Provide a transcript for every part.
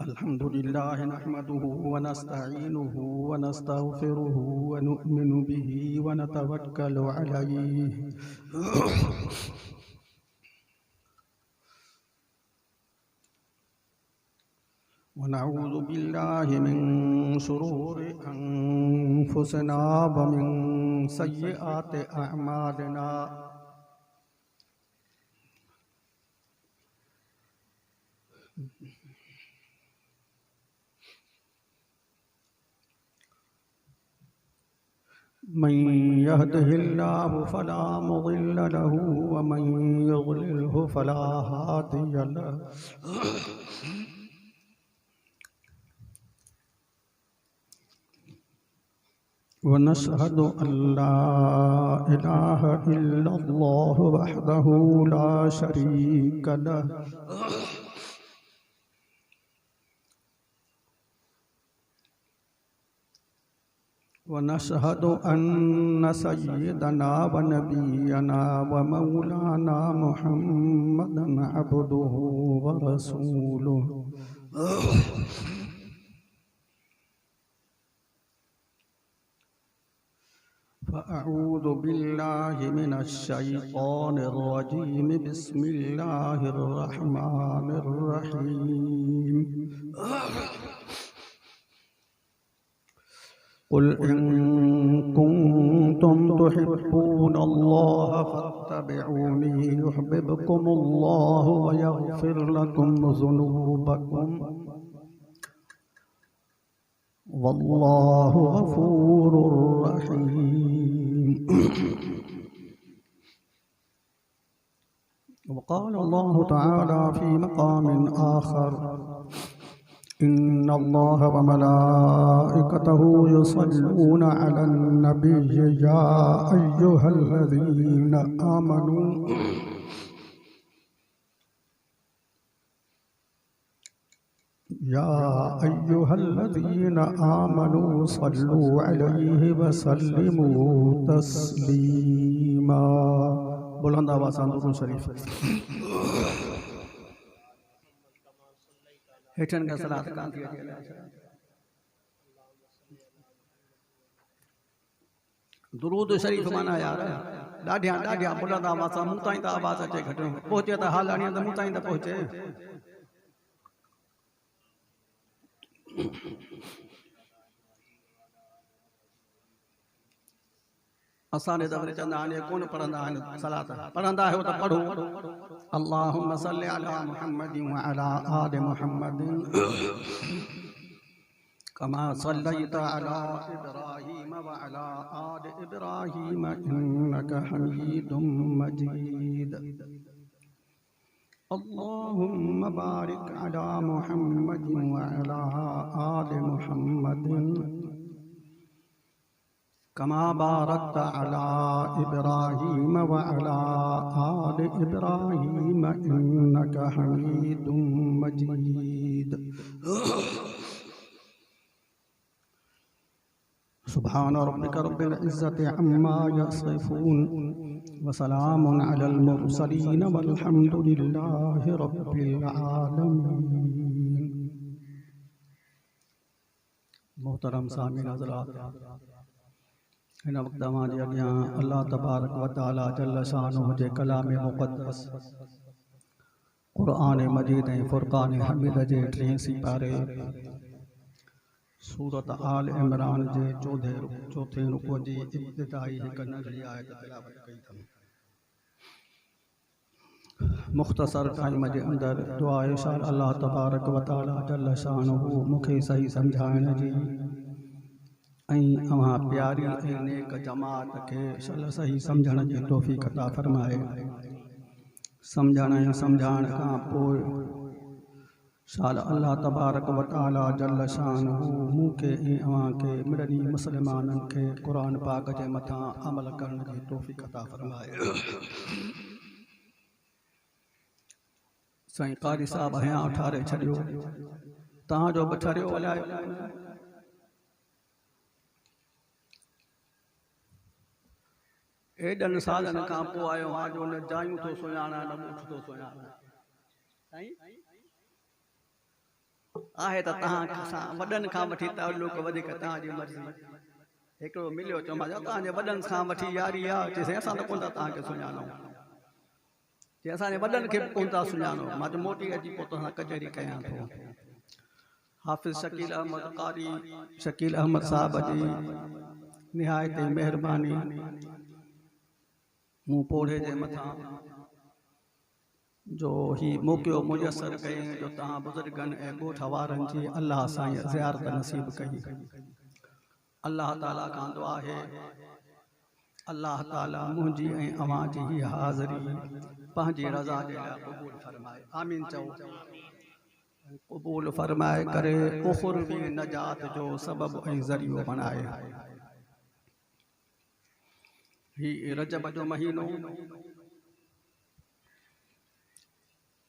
अल्हम्दुलिल्लाह नहमदुहु व नस्तईनुहु व नस्तगफिरुहु व नु'मिनु बिही व नतवक्कलु अलैहि व नऊज़ु बिल्लाहि मिन शुरूरि अनफुसिना व मिन सय्यिआति अअमालिना। मन यहदिहिल्लाहु फला मुदिल्ल लहु व मन युद्लिल्हु फला हादिय लहु। व नशहदु अल्ला इलाहा इल्लल्लाहु वहदहु ला शरीक लहु व नशहदु अन्न सय्यदना व नबियना व मौलाना मुहम्मदन अब्दुहु व रसूलुहु। फ़अऊज़ु बिल्लाहि मिनश शैतानिर रजीम बिस्मिल्लाहिर रहमानिर रहीम। कुल इन कुंतुम तुहिब्बूनल्लाह फत्तबिऊनी युहब्बिबकुमुल्लाहु व यग़फिर लकुम ज़ुनूबकुम वल्लाहु गफूरुर रहीम। वक़ाल अल्लाहु तआला फ़ी मक़ामिन आख़र इन्नल्लाह व मलाइकतहु युसल्लूना अलन नबिय्यि या अय्युहल्लज़ीना आमनू या अय्युहल्लज़ीना आमनू सल्लू अलैहि व सल्लिमू तस्लीमा। बुलंद आवाज़ से दुरूद शरीफ। हेठन का सलात कान थी दुरूद शरीफ माना यार ॾाढिया ॾाढिया बुलंद आवाज़ सां मूं ताईं त आवाज़ अचे घटि पहुचे त हालाणी त मूं ताईं त पहुचे। असाने दवरे चंदा आने कौन पढ़ंदा आहिनि सलात पढ़ंदा आहियो त पढ़ो। अल्लाहुम्मा सल्लि अला मुहम्मदिन व अला आलि मुहम्मदिन कमा सल्लैता अला इब्राहीम व अला आलि इब्राहीम इन्नका हमीदुम मजीद। अल्लाहुम्मा बारिक अला मुहम्मदिन व अला आलि मुहम्मदिन कमा बारकता अला इब्राहीम व अला आलि इब्राहीम इन्नका हमीदुम मजीद। सुब्हान रब्बिका रब्बिल इज़्ज़ति अम्मा यसिफून व सलामुन अलल मुरसलीन वल्हम्दुलिल्लाहि रब्बिल आलमीन। मोहतरम सामीन हज़रात, हिन वक्त हमारे अॻियां अल्लाह तबारक व तआला जल्ल शानुहु जे कलाम मुक़द्दस क़ुरान मजीद ऐं फ़ुरक़ान हमीद जे 3 सिपारे सूरत आल इमरान जे चौथे रुको जी इब्तिदाई हिक नंढड़ी आयत तिलावत कई अथऊं। मुख़्तसर टाइम जे अंदरि दुआ इशार अल्लाह तबारक व तआला जल्ल शानुहु मूंखे सही सम्झाइण जी ऐं अव्हां प्यारी ऐं नेक जमात खे सही सम्झण जी तौफ़ीक़ अता फ़रमाए। सम्झण ऐं सम्झाइण खां पोइ शाल अल्लाह तबारक व तआला जल्ल शानुहु मूंखे ऐं अव्हां खे मिड़नी मुस्लमाननि खे क़ुरान पाक जे मथां अमल करण जी तौफ़ीक़ अता फ़रमाए। साईं क़ारी साहब हयां उठारे छॾियो तव्हांजो बि ठरियो हलायो। एॾनि सालनि खां पोइ आयो आहियां जो न जायूं थो सुञाणा न ॿूठ थो सुञाणा। आहे त तव्हां सां वॾनि खां वठी तालुक वधीक तव्हांजी मर्ज़ी हिकिड़ो मिलियो चयोमांसि तव्हांजे वॾनि खां वठी यारी आहे चइसि असां त कोन था तव्हांखे सुञाणूं चई असांजे वॾनि खे कोन था सुञाणो मां त मोटी अची पोइ तोसां कचहरी कयां थो हाफ़िज़ शकील अहमद कारी शकील अहमद साहब जी निहायत महिरबानी मूं पोढ़े जे मथां जो ही मौक़ो मुयसर कई जो तव्हां बुज़ुर्गनि ऐं ॻोठ वारनि जी अल्लाह साईं ज़ियारत नसीब कई अल्लाह ताला खां दुआ आहे अल्लाह ताला मुंहिंजी ऐं अवां जी हीअ हाज़िरी पंहिंजी रज़ा जे लाइ क़बूल फरमाए आमीन चओ क़बूल फरमाए करे उख़ुरवी नजात जो सबब ऐं ज़रियो बणाए ही रजब जो महीनो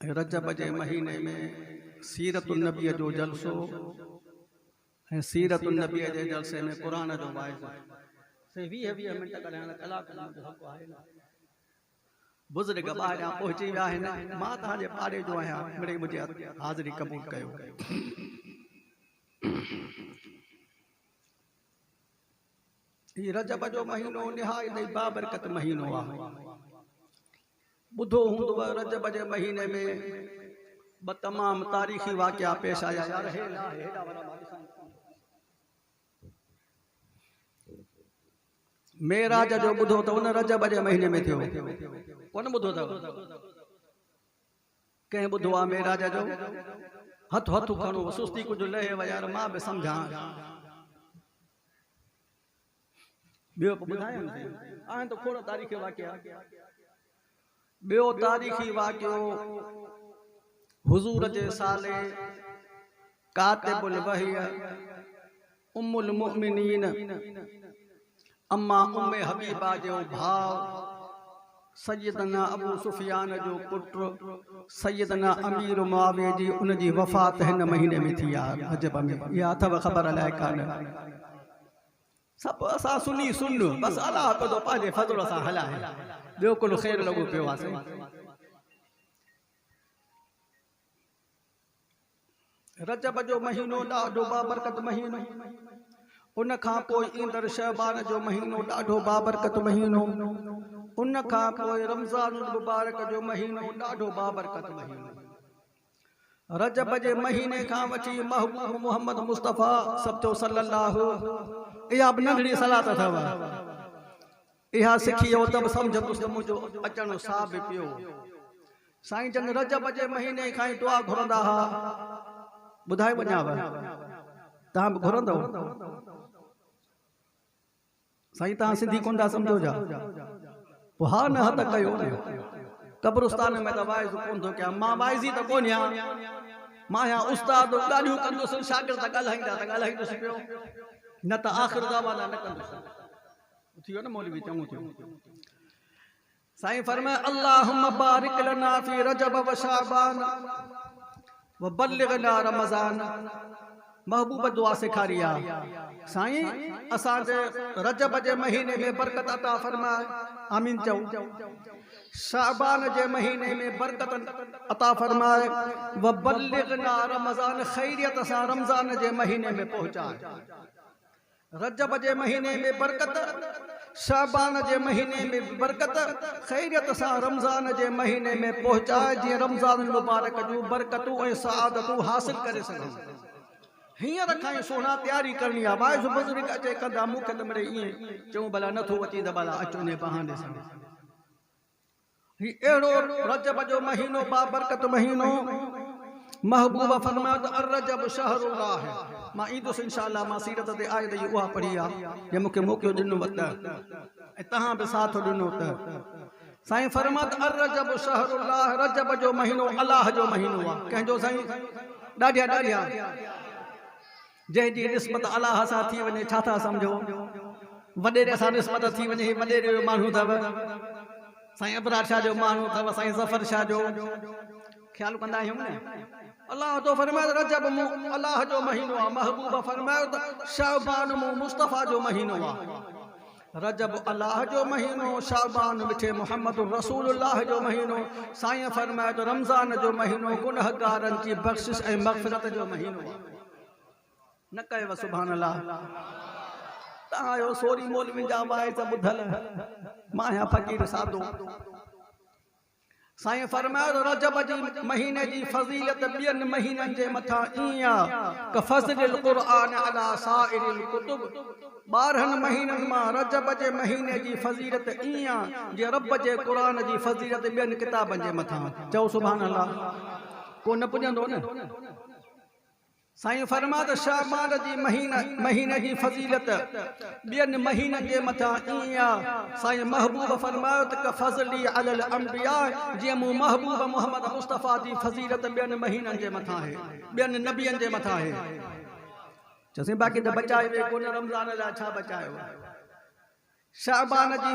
रजब जे महीने में सीरतुन नबी जो जलसो ऐं सीरतुन नबी जे जलसे में क़ुरान जो वाइज़ो से 20 मिंट ॻाल्हाइण कलाक आहे बुज़ुर्ग ॿाहिरां पहुची विया आहिनि मां तव्हांजे पाड़े जो आहियां मिड़ई मुंहिंजी हाज़िरी क़बूल कयो ही रजब जो महीनो निहायत बाबरकत महीनो आहे ॿुधो हूंदव रजब जे महीने में ब तमाम तारीख़ी वाक़िया पेश आया यार मेराज जो ॿुधो त उन रजब जे महीने में थियो कोन ॿुधो अथव कंहिं ॿुधो आहे मेराज जो हथ खणो सुस्ती कुझु लहे व यार मां बि सम्झां ॿियो ॿुधायो आहिनि त खोड़ तारीख़ी वाक़िया ॿियो तारीख़ी वाक़ियो हुज़ूर जे साले कातिबुल वही उम्मुल मुमिनीन अम्मा उम्मे हबीबा जो भाव सैयदना अबू सुफियान जो पुत्र सैयदना अमीर मुआविया जी उन जी वफ़ात हिन महीने में थी आहे रजब में इहा अथव ख़बर अलाए कान सभु असां सुनी सुन बसि अलाह पियो पंहिंजे फज़ल सां हलाए ॿियो कुझु ख़ैर लॻो पियो आहे रजब जो महीनो ॾाढो बाबरकत महीनो उन खां पोइ ईंदड़ शहबान जो महीनो ॾाढो बाबरकत महीनो उन खां पोइ रमज़ानुल मुबारक जो महीनो ॾाढो बाबरकत महीनो रजब जे महीने खां वठी महबूब मोहम्मद मुस्तफ़ा सब्तो सल्लल्लाहु इहा बि नंढड़ी सलात अथव इहा सिखी वियो त सम्झंदुसि त मुंहिंजो अचणु साह बि पियो साईं जन रजब जे महीने खां ई दुआ घुरंदा हुआ ॿुधाए वञाव तव्हां बि घुरंदव साईं तव्हां सिंधी कोन था सम्झो जा पोइ हा न हथ कयो कब्रिस्तान में त वाइज़ कोन थो कयां मां वाइज़ी त कोन आहियां मां आहियां उस्ताद ॻाल्हियूं कंदुसि शागिर्द ॻाल्हाईंदा त ॻाल्हाईंदुसि पियो न त आख़िर दावाना न कंदुसि थी वियो न मौलवी चङो थियो साईं फरमाए अल्लाहुम्मा बारिक लना फी रजब व शाबान व बल्लिगना रमज़ान महबूब दुआ सेखारी आहे साईं असांजे रजब जे महीने में बरकत अता फरमाए आमीन चओ शाबान जे महीने में बरकत अता फरमाए व बल्लिगना रमज़ान खैरियत सां रमज़ान जे महीने में पहुंचाए रजब जे महीने में बरकत शाबान जे महीने में बरकत खैरियत सां रमज़ान जे महीने में पहुंचाए जीअं रमज़ान मुबारक जूं बरकतूं ऐं सआदतूं हासिल करे सघूं हींअर खां ई सोना तयारी करणी आहे वाइज़ बुज़ुर्ग अचे कंदा मूंखे त मिड़े ईअं चऊं भला नथो अची त भला अचो ने बहाने सां ही अहिड़ो रजब जो महीनो बाबरकत महीनो महबूब फरमायो त अर्रजब शहरुल्लाह मां ईंदुसि इंशाअल्लाह मां सीरत ते आयत जी उहा पढ़ी आहे जे मूंखे मौक़ो ॾिनो त ऐं तव्हां बि साथ ॾिनो त साईं फरमात अर्रजब शहरुल्लाह रजब जो महीनो अलाह जो महीनो आहे कंहिंजो साईं ॾाढिया जंहिंजी निस्बत अलाह सां थी वञे छा था सम्झो वॾेरे सां निस्बत थी वञे वॾेरे जो माण्हू अथव साईं अबरार शाह जो माण्हू अथव साईं ज़फर शाह जो ख्याल कंदा आहियूं न अल्लाह तो फरमाए रजब मूं अलाह जो महीनो आहे महबूब फरमायो त शाबान मूं मुस्तफ़ा जो महीनो आहे रजब अल्लाह जो महीनो, शाबान मिठे मोहम्मद रसूलुल्लाह जो महीनो, साईं फरमाए तो रमज़ान जो महीनो गुनहगारन की बख्शिश ऐं मग़फ़िरत जो महीनो। न कयो सुभान अल्लाह। तव्हांजो सोरी मौलवी जा वाइज़ ॿुधल, मां आहियां फ़क़ीर साधो। साईं फरमायो रजब जी महीने जी फज़ीलत ॿियनि महीननि जे मथां ईअं क फ़ज़लिल क़ुरआन अला साइरिल कुतुब। 12 महीननि मां रजब जे महीने जी फज़ीलत ईअं जे रब जे क़ुरान जी फज़ीलत ॿियनि किताबनि जे मथां। चओ सुभान अल्लाह। को न पुॼंदो न। साईं फरमा त शाबान जी महीने जी फज़ीलत ॿियनि महीननि जे मथां ईअं। साईं महबूब फरमायो त क फ़ज़ली अलल अंबिया, जीअं मूं महबूब मोहम्मद मुस्तफ़ा जी फज़ीलत ॿियनि महीननि जे मथां आहे, ॿियनि नबियनि जे मथां आहे। चयोसीं बाक़ी त बचाए वियो कोन, रमज़ान लाइ छा बचायो। शाबान जी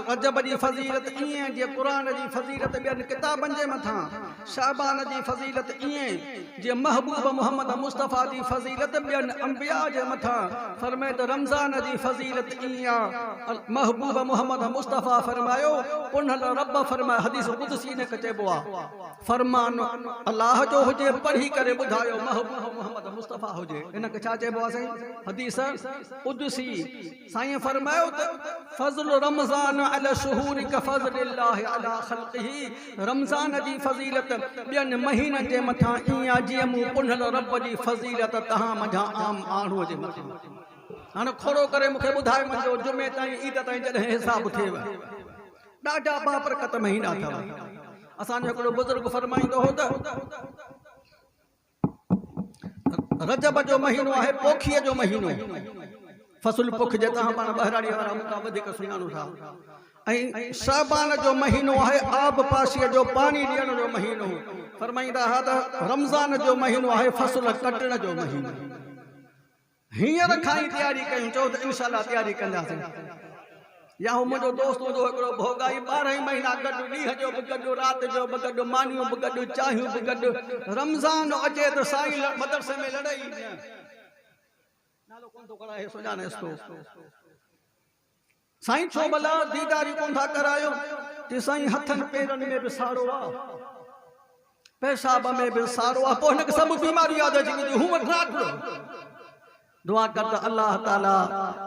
रजब जी फज़ीलत ईअं जे क़ुरान जी फज़ीलत ॿियनि किताबनि जे मथां। शाबान जी फज़ीलत ईअं जे महबूब मोहम्मद मुस्तफ़ा जी फज़ीलत ॿियनि अंबिया जे मथां। फरमाए त रमज़ान जी फज़ीलत ईअं महबूब मोहम्मद मुस्तफ़ा फरमायो उन्हल रब फरमाए, हदीस क़ुदसी ने चइबो आहे, फरमान अल्लाह जो हुजे पढ़ी करे ॿुधायो महबूब मोहम्मद मुस्तफ़ा हुजे। इनखे छा चइबो आहे साईं? हदीस क़ुदसी। साईं फरमायो त फज़ल रमज़ान अला शुहूर का फ़ज़लिल्लाह अला ख़ल्क़िही। रमज़ान जी फज़ीलत ॿियनि महीननि जे मथां ईअं जीअं मूं पुनल रब जी फज़ीलत तव्हां मंझां आम माण्हूअ जे मथां। हाणे खोड़ो करे मूंखे ॿुधाए वञो, जुमे ताईं ईद ताईं जॾहिं हिसाब थिएव, ॾाढा बाबरकत महीना अथव। असांजो हिकिड़ो बुज़ुर्ग फरमाईंदो हो त रजब जो महीनो आहे पोखीअ जो महीनो। फसल पोखिजे, तव्हां पाण बहिराड़ी वारा मूंखां वधीक सुञाणो था। ऐं शाबान जो महीनो आहे आब पाशीअ जो, पाणी ॾियण जो महीनो। फरमाईंदा हुआ त रमज़ान जो महीनो आहे फसल कटण जो महीनो। हींअर खां ई तयारी कयूं, चओ त इंशाअल्लाह तयारी कंदासीं। या हू मुंहिंजो दोस्त हूंदो हिकिड़ो भोगाई, 12 महीना गॾु, ॾींहं जो बि गॾु, राति जो बि गॾु, मानियूं बि गॾु, चाहियूं बि गॾु। रमज़ान अचे त साईं मदरसे में लड़ाई न। नालो कोन थो कराए, सुञाणेस थो। साईं छो भला दीदारी कोन था करायो? कि साईं हथनि पेरनि में बि साड़ो आहे, पेशाब में बि साड़ो आहे, पोइ हिनखे सभु बीमारियूं यादि अची वेंदियूं। हूअं वटि दुआ कर त अल्लाह ताला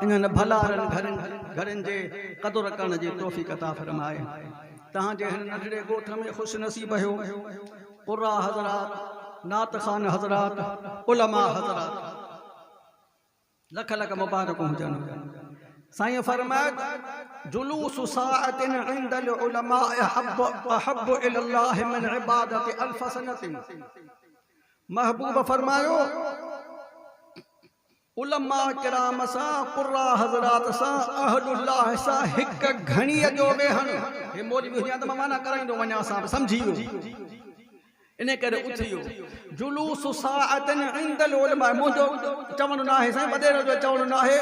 इन्हनि भलारनि घरनि जे क़दुरु करण जी तौफ़ीक़ अता फरमाए। तव्हांजे हिन नंढड़े ॻोठ में ख़ुशि नसीब हो क़ुर्रा हज़रात, नात ख़ान हज़रात, उलमा हज़रात, लख लख मुबारक हुजनि। साईं फरमाए जुलूस साअतिन इंदल उलमा अहब्बु इलल्लाह मिन इबादति अल्फ सनतिन। महबूब फरमायो उलमा किराम सां, क़ुर्रा हज़रात सां, अहलुल्लाह सां हिक घणीअ जो वेहण। हे मौलवी हुया त मां माना कराईंदो वञा, सां सम्झी वियो, इन करे उथियो। जुलूस साअतिन इंदल उलमा, मुंहिंजो चवणु न आहे साईं, वॾेरो जो चवणु न आहे।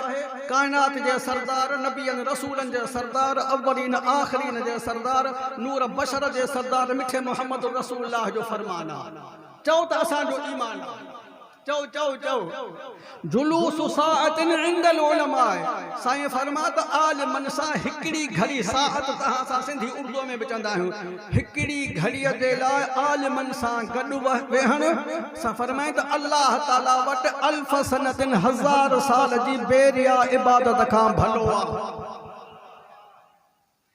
काइनात जे सरदार, नबियनि रसूलनि जे सरदार, अव्वलीन आख़िरीन जे सरदार, नूर बशर जे सरदार मिठे मोहम्मद रसूलुल्लाह जो फरमान आहे। चओ त असांजो ईमान आहे। चओ चओ चओ जुलूस साअतिन इंदल उलमा। साईं फरमा त आलिमन सां हिकिड़ी घड़ी, साअत तव्हां सां सिंधी उर्दू में बि चवंदा आहियूं, हिकिड़ी घड़ीअ जे लाइ आलिमन सां गॾु वेहण। सां फरमाए त अल्लाह ताला वटि अल्फ सनतिन, 1000 साल जी बेरिया इबादत खां भलो आहे।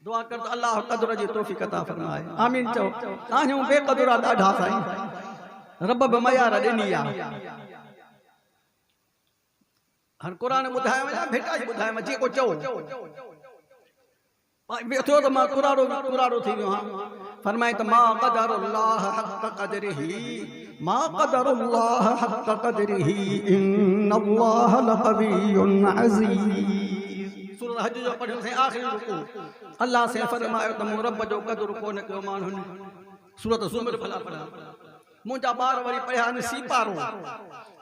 दुआ कर त अल्लाह क़दुर जी तौफ़ीक़ अता फरमाए। आमीन चओ। तव्हां बेक़दुरा ॾाढा साईं, रब बि मयार ॾिनी आहे। हर क़ुरान ॿुधायो या भेटा ई ॿुधायो, जेको चओ। थियो त मां कुराड़ो थी वियो आहियां। फरमाए त मा क़दरुल्लाह हक़ क़दरिही, मा क़दरुल्लाह हक़ क़दरिही, इन्नल्लाह लक़वियुन अज़ीज़। सूरह हज जो पढ़ियो से आखिरी रुकू। अल्लाह से फरमायो त मूं रब जो क़दुरु कोन कयो माण्हुनि। सूरत ज़ुमर भला पढ़ा। मुंहिंजा ॿार वरी पढ़िया आहिनि सीपारो।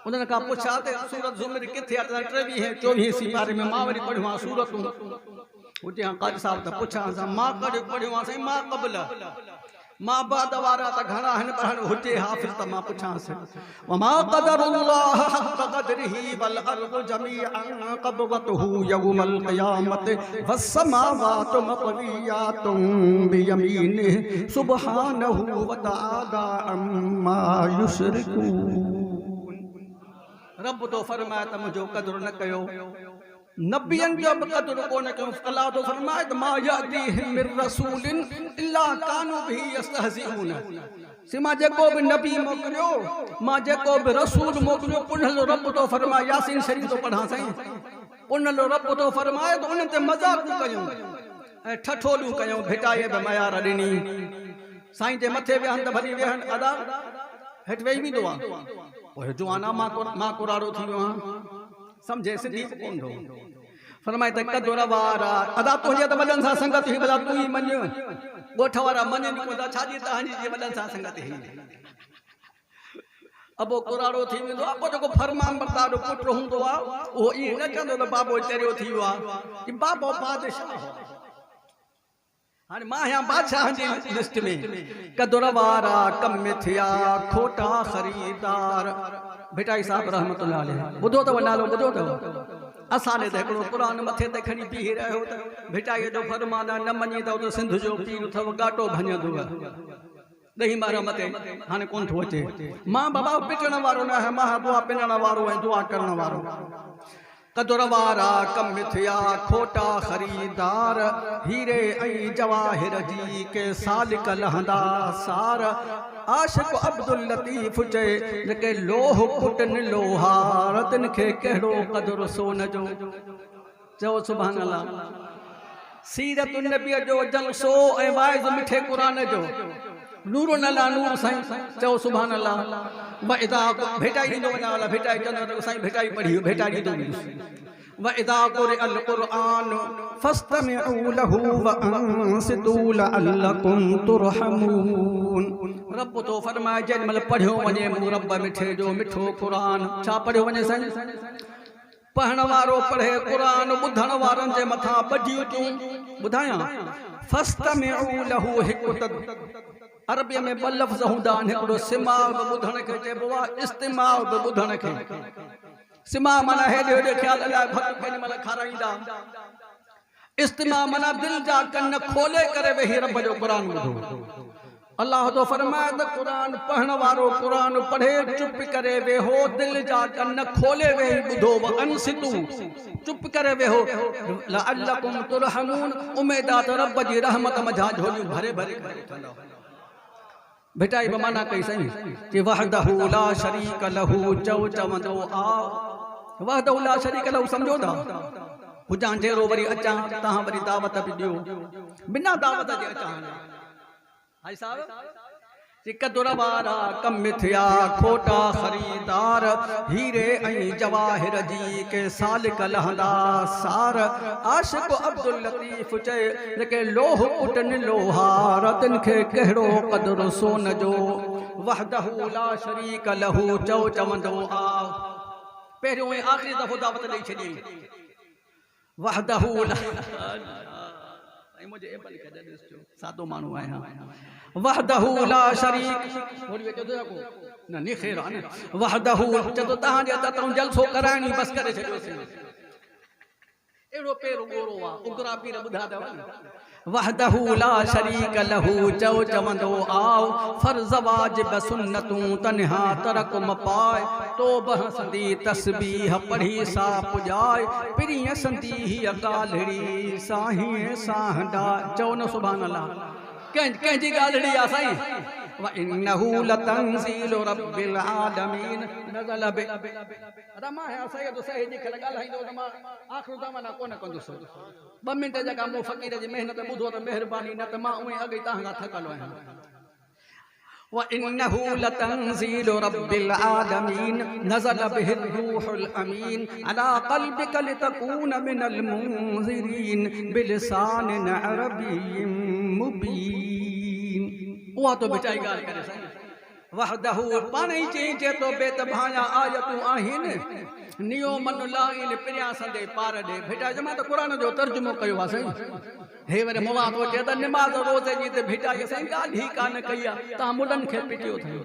उन्हनि खां पुछा त सूरत ज़ुमर किथे आहे? 23-24 सीपारे में। मां वरी पढ़ियो आहे सूरतूं। हुते क़ाज़ी साहब त पुछां मां कॾहिं पढ़ियो आहे साईं? मां क़बल मां बाद वारा त घणा आहिनि पर हाणे हुजे हाफ़िज़ त मां पुछांसि वमा क़दरुल्लाह हक़ क़दरिही वल अर्ज़ु जमीअन क़बज़तहु यौमल क़ियामति वस्समावातु मत्वियातुन बियमीनिहि सुब्हानहु व तआला अम्मा युशरिकून। रब तो फरमाए त मुंहिंजो क़दुरु न कयो, नबियन जो बि क़दुरु कोन कयो। अल्लाह तो फरमाए त मा यातीहिम मिर रसूलिन इल्ला कानू बिही यस्तहज़िऊन। मां जेको बि नबी मोकिलियो, मां जेको बि रसूल मोकिलियो, उन्हनि रब तो फरमाए यासीन शरीफ़ तो पढ़ां साईं, उन्हनि रब तो फरमाए त उन्हनि ते मज़ाक़ कयूं ऐं ठठोलियूं कयूं, भिटाए बि मयार ॾिनी। साईं जे मथे विहनि त भली विहनि, अदा हेठि वेही वेंदो आहे पोइ जुआना मां कुराड़ो थी वियो आहियां, समझे सिधी कोन थो। फरमाए त क़दुरु वारा अदा तुंहिंजे त वॾनि सां संगत ही, भला तूं ई मञ, ॻोठ वारा मञनि कोन था, छाजी तव्हांजी जे वॾनि सां संगत ही। अबो कुराड़ो थी वेंदो आहे, पोइ जेको फरमान बरदार पुटु हूंदो आहे उहो ईअं न चवंदो त बाबो चरियो थी वियो आहे कि बाबो बादशाह। हाणे मां आहियां बादशाह जी लिस्ट में। क़दुरु वारा कम थिया खोटा ख़रीदार। भिटाई साहब रहमतुल्लाह अलैह ॿुधो अथव नालो, ॿुधो अथव? असां ॾे त हिकिड़ो क़ुर मथे ते खणी बीही रहियो त भिटाईअ जो फरमान न मञी त सिंध जो पीर अथव गाटो भञंदव ॾही मार मथे। हाणे कोन थो अचे। मां बाबा पिटण वारो न आहियां, मां दुआ पिनण वारो ऐं दुआ करण वारो। क़दुरु वारा कम थिया खोटा ख़रीदार, हीरे ऐं जवाहिर जी के सालिक लहंदा सार। आशिक़ अब्दुल लतीफ़ चए जेके लोह पुटनि लोहार, तिन खे कहिड़ो क़दुरु सोन जो। चओ सुभान अल्लाह। सीरत नबी जो जलसो ऐं वाइज़ मिठे क़ुरान जो नूर नला नूर साईं। चओ सुभान अल्लाह। वइदा भेटाई ॾींदो वञा, वाला भेटाई चवंदो साईं भेटाई पढ़ी, भेटाई ॾींदो वइदा क़ुरिअल क़ुरआन फस्तमिऊ लहू वअंसितू लअल्लकुम तुरहमून। रब तो फरमाए जेॾी महिल पढ़ियो वञे मूं रब मिठे जो मिठो क़ुरान। छा पढ़ियो वञे साईं? पढ़ण वारो पढ़े क़ुरान, ॿुधण वारनि जे मथां ॿधियूं तूं ॿुधायां। फस्तमिऊ लहू हिकु त अरबीअ में ॿ लफ़्ज़ हूंदा आहिनि, हिकिड़ो सिमाउ बि ॿुधण खे चइबो आहे, इस्तिमाउ बि ॿुधण खे। सिमा माना हेॾे होॾे ख़्याल लाइ भॻ केॾी महिल खाराईंदा। इस्तिमा माना दिलि जा कन खोले करे वेही रब जो क़ुरान ॿुधो। अल्लाह तो फरमाए त क़ुरान पढ़ण वारो क़ुरान पढ़े चुप करे वेहो, दिलि जा कन खोले वेही ॿुधो। वअंसितू चुप करे वेहो लअल्लकुम तुरहमून। उमेद आहे त रब जी रहमत मझां झोलियूं भरे भरे करे। भिटाई बमाना कई सही कि वहदहू ला शरीक लहू। चओ चवंदो आ वहदहू ला शरीक लहू। समझो था हुजां जहिड़ो वरी अचां, तव्हां वरी दावत बि ॾियो, बिना दावत जे अचां। हाय साहब कि क़दुरु वारा कम थिया खोटा ख़रीदार, हीरे ऐं जवाहिर जी के सालिक लहंदा सार। आशिक़ अब्दुल लतीफ़ चए जेके लोह पुटनि लोहार, तिन खे कहिड़ो क़दुरु सोन जो। वहदहू ला शरीक लहू। चओ चवंदो आ पहिरियों ऐं आख़िरी दफ़ो दावत ॾेई छॾी। वहदहू ला सादो माण्हू आहियां। वहदहू ला शरीक न निखेर आहे न। वहदहू चवंदो तव्हांजे हथ तां जलसो कराइणी बसि करे छॾियोसीं। अहिड़ो पहिरों गोरो आहे, उगरा पीर ॿुधा अथव। वहदहू ला शरीक लहू। चओ चवंदो आओ फर्ज़ वाजिब सुन्नतूं तन्हा तरक मपाए। तो बहसंदी तस्बीह पढ़ी सा पुॼाए, पिरीअ संदी हीअ ॻाल्हिड़ी साहीं साहंडा। चओ न सुभान अल्लाह। कंहिंजी ॻाल्हिड़ी आहे साईं? वइन्नहू लतंज़ीलु रब्बिल आलमीन नज़ल बि। अदा मां सही तो सही लिखल ॻाल्हाईंदो त मां आख़िर ज़माना कोन कंदुसि। 2 मिंट जेका मूं फ़क़ीर जी महिनत ॿुधो त महिरबानी, न त मां उहे अॻे तव्हां खां थकल आहियां। वइन्नहू लतंज़ीलु रब्बिल आलमीन नज़ल बिहि रूहुल अमीन अला क़ल्बिक लितकून मिनल मुंज़िरीन बिलिसानिन अरबिय्यिन मुबीन। उहा तो बेचाई ॻाल्हि करे साईं। वहदहू पाण ई चई तो बेतभाया आयतूं आहिनि नियो मन लाइन पिरिया संदे पार ॾे भेटा जमा त क़ुरान जो तर्जुमो कयो आहे साईं हे वरी मुवा तो चए त निमाज़ रोज़े जी ते भेटा के साईं ॻाल्हि ई कान कई आहे तव्हां मुलनि खे पिटियो थियो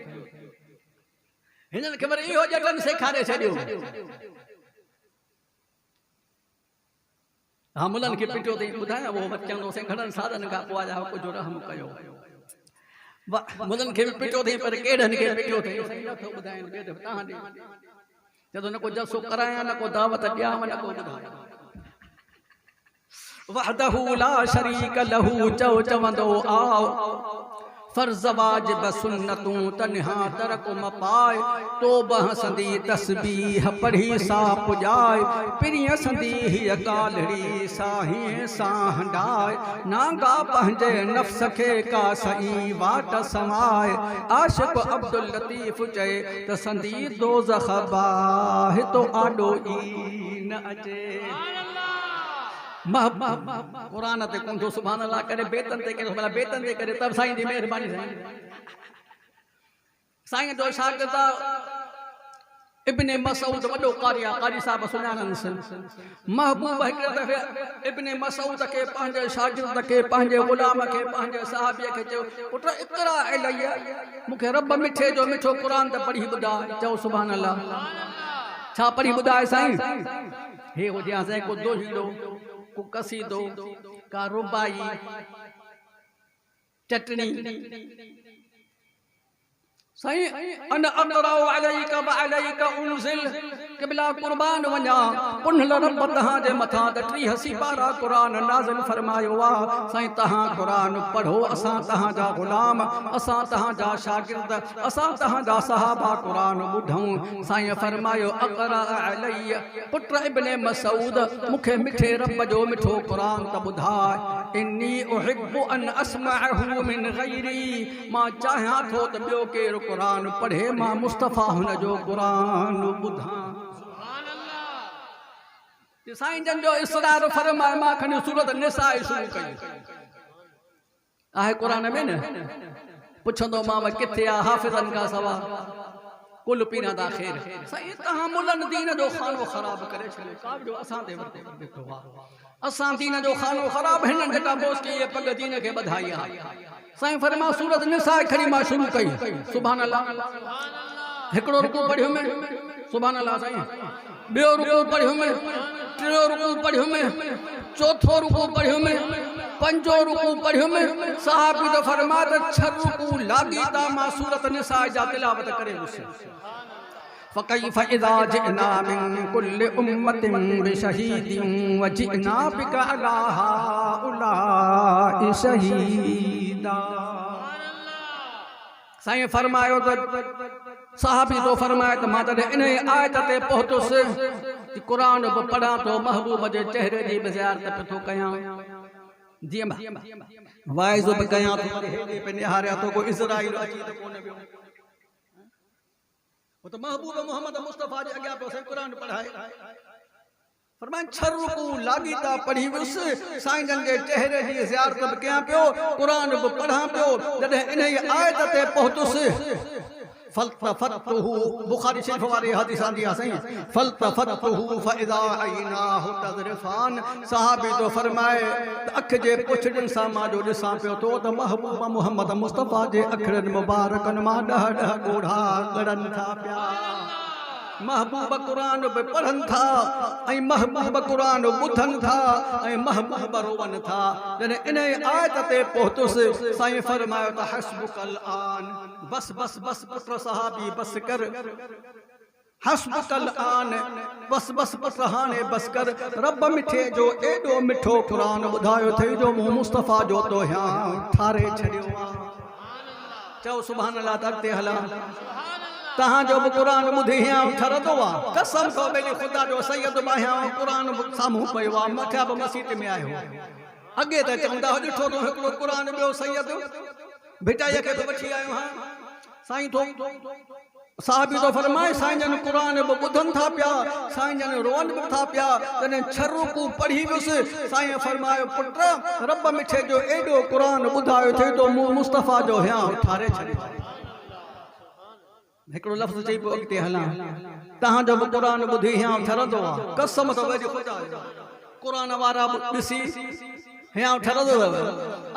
हिननि खे वरी इहो ॼटनि सेखारे छॾियो हा मुलनि खे पिटियो अथई ॿुधायां उहो चवंदो साईं घणनि सालनि खां पोइ आया कुझु रहम कयो मुलनि खे बि पिटियो अथई पर केॾनि खे पिटियो अथई नथो ॿुधाइनि ॿिए दफ़े तव्हां ॾे चवंदो न को जसो करायां न को दावत ॾियां न को ॿुधायां वहदहू ला शरीक लहू चवंदो आओ फर्ज़ वाजिब सुन्नतूं तन्हा तरक मपाए तो बहसंदी तस्बीह पढ़ी सा पुजाए पिरिय संदी हीअ ॻाल्हि साहीं सां हंडाए नांगा पंहिंजे नफ़्स खे का सही वाट समाए आशिक़ अब्दुल लतीफ़ चए त संदी दोज़ख बाहि तो आॾो ई न अचे कुरान ते कुंठो सुभान अल्लाह करे बेतन ते करे भला बेतन ते करे तब साईं जी मेहरबानी साईं जो शागिर्द इब्ने मसऊद वॾो कारी साहब सुञाणनि से महबूब हिकु दफ़े इब्ने मसऊद खे पंहिंजे शागिर्द खे पंहिंजे ग़ुलाम खे पंहिंजे सहाबीअ खे चयो पुट इक़रा इलैया मूंखे रब मिठे जो मिठो क़ुरान त पढ़ी ॿुधाए चओ सुभान अल्लाह छा पढ़ी ॿुधाए साईं हे हुजे साईं को दोहीड़ो को कसीदो का रुबाई चटनी साईं अन अक़राउ अलैका व अलैका उनज़िल क़िबला कुर्बान वञा पुनल रब तहां जे मथां त 83 पारा क़ुरान नाज़िल फरमायो आहे साईं तहां क़ुरान पढ़ो असां तहां जा ग़ुलाम असां तहां जा शागिर्द असां तहां जा सहाबा क़ुरान ॿुधूं साईं फरमायो अक़रा अलैया पुट इब्ने मसऊद मूंखे मिठे रब जो मिठो क़ुरान त ॿुधाए इन्नी उहिब्बु अन अस्मअहु मिन गैरी मां चाहियां थो त ॿियो केरु क़ुरान पढ़े मां मुस्तफ़ा हुन जो क़ुरान ॿुधां साईं जन जो इसरार फरमाए मां खणी सूरत निसा शुरू कई आहे क़ुरान में न पुछंदो मां किथे आहे हाफ़िज़नि खां सवा कुल पीना दा ख़ैर साईं तहां मुलनि दीन जो खानो ख़राब करे छॾियो का जो असां ते वरते ॾिठो आहे असां दीन जो खानो ख़राब हिननि जेका बोस के ये पग दीन खे ॿधाई आहे साईं फरमा सूरत निसा खणी मां शुरू कई सुभान अल्लाह हिकिड़ो रुकू पढ़ियो में सुभान अल्लाह साईं ॿियो रुकू पढ़ियो में टियों रुकू पढ़ियो में चौथो रुकू पढ़ियो में पंजो रुकू पढ़ियो में साहबी तो फरमा त 6 रुकू लाॻीता मां सूरत निसा जा तिलावत करे वुसि फ़कैफ़ इज़ा जिअना मिन कुल्लि उम्मतिन बिशहीदिन व जिअना बिका अला हाउलाइ शहीदा साईं फरमायो त साहबी तो फरमाए त मां जॾहिं इन आयत ते पहुतुसि कि क़ुरान बि पढ़ां थो महबूब जे चेहरे जी बि ज़ियारत पियो थो कयां जीअं वाइज़ बि कयां थो हेॾे पे निहारियां थो को इज़राइल अची त कोन वियो वो तो महबूब मोहम्मद मुस्तफा जे अॻियां पियो क़ुरान पढ़ाए फरमाइन 6 रुकू लाॻीता पढ़ी वियुसि साईं जन जे चेहरे जी ज़ियारत बि कयां पियो क़ुरान बि पढ़ां पियो जॾहिं इन आयत ते पहुतुसि फल्तफतहु बुखारी शरीफ वाली हदीस आंदी आहे साईं फल्तफतहु फइज़ा अयनाहु तज़रिफान साहबी तो फरमाए अख जे पुछड़न सां मां जो ॾिसां पियो तो त महबूब मोहम्मद मुस्तफा जे अखरनि मुबारकनि मां ॾह ॻोढ़ा ॻड़नि था पिया महबूब क़ुरान बि पढ़नि था ऐं महबूब क़ुरान ॿुधनि था ऐं महबूब रोवनि था जॾहिं इन आयत ते पहुतुसि साईं फरमायो त हस्बुकल आन बस बस बस पुट सहाबी बस कर हस्बुकल आन बस बस पुट हाणे बस कर रब मिठे जो एॾो मिठो क़ुरान ॿुधायो अथई जो मूं मुस्तफ़ा जो तोहियां ठारे छॾियो आहे चओ सुभान अल्लाह तर ते हलां तहां जो बि क़ुरान ॿुधी हियां ठरंदो आहे कसम खो बेली ख़ुदा जो सैयद ॿाहियां क़ुरान साम्हूं पियो आहे मथियां बि मसीत में आयो अॻे त चवंदा हुओ ॾिठो तो हिकिड़ो क़ुरान ॿियो सैयद भिटाईअ खे बि वठी आयो हा साईं तो साहबी तो फरमाए साईं जन क़ुरान बि ॿुधनि था पिया साईं जन रोअनि बि था पिया जॾहिं 6 रुकू पढ़ी वियुसि साईं फरमायो पुट रब मिठे जो एॾो क़ुरान ॿुधायो थिए तो मूं मुस्तफ़ा जो हियां ठारे छॾियो हिकिड़ो लफ़्ज़ चई पोइ अॻिते हलां तव्हांजो बि क़ुरान ॿुधी हियां ठरंदो आहे कसम अथव ख़ुदा क़ुरान वारा ॾिसी हियां ठरंदो अथव